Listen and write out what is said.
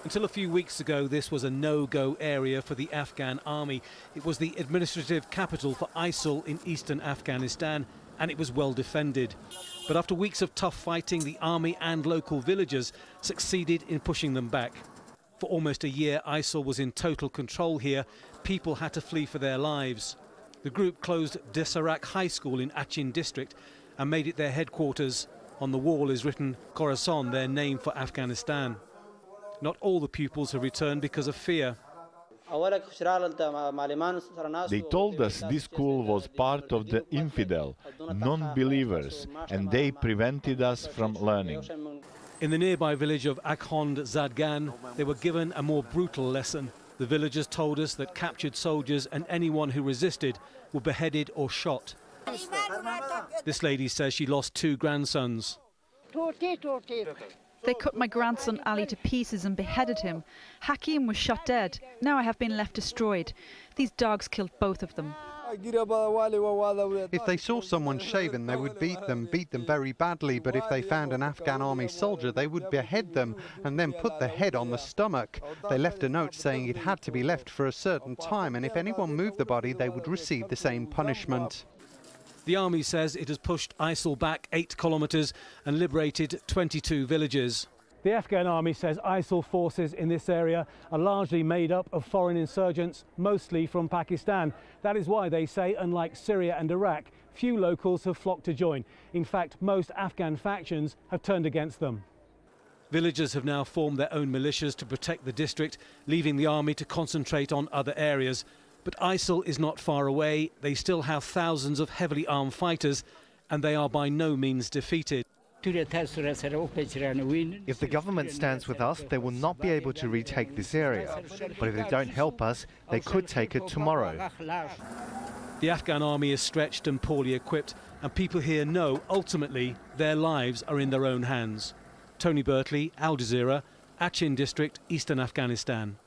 Until a few weeks ago, this was a no-go area for the Afghan army. It was the administrative capital for ISIL in eastern Afghanistan, and it was well defended. But after weeks of tough fighting, the army and local villagers succeeded in pushing them back. For almost a year, ISIL was in total control here. People had to flee for their lives. The group closed Jazeera High School in Achin district and made it their headquarters. On the wall is written Khorasan, their name for Afghanistan. Not all the pupils have returned because of fear. They told us this school was part of the infidel, non-believers, and they prevented us from learning. In the nearby village of Achin, they were given a more brutal lesson. The villagers told us that captured soldiers and anyone who resisted were beheaded or shot. This lady says she lost 2 grandsons. They cut my grandson Ali to pieces and beheaded him. Hakim was shot dead. Now I have been left destroyed. These dogs killed both of them. If they saw someone shaven, they would beat them very badly. But if they found an Afghan army soldier, they would behead them and then put the head on the stomach. They left a note saying it had to be left for a certain time, and if anyone moved the body, they would receive the same punishment. The army says it has pushed ISIL back 8 kilometres and liberated 22 villages. The Afghan army says ISIL forces in this area are largely made up of foreign insurgents, mostly from Pakistan. That is why they say, unlike Syria and Iraq, few locals have flocked to join. In fact, most Afghan factions have turned against them. Villagers have now formed their own militias to protect the district, leaving the army to concentrate on other areas. But ISIL is not far away. They still have thousands of heavily armed fighters, and they are by no means defeated. If the government stands with us, they will not be able to retake this area. But if they don't help us, they could take it tomorrow. The Afghan army is stretched and poorly equipped, and people here know ultimately their lives are in their own hands. Tony Birtley, Al Jazeera, Achin district, eastern Afghanistan.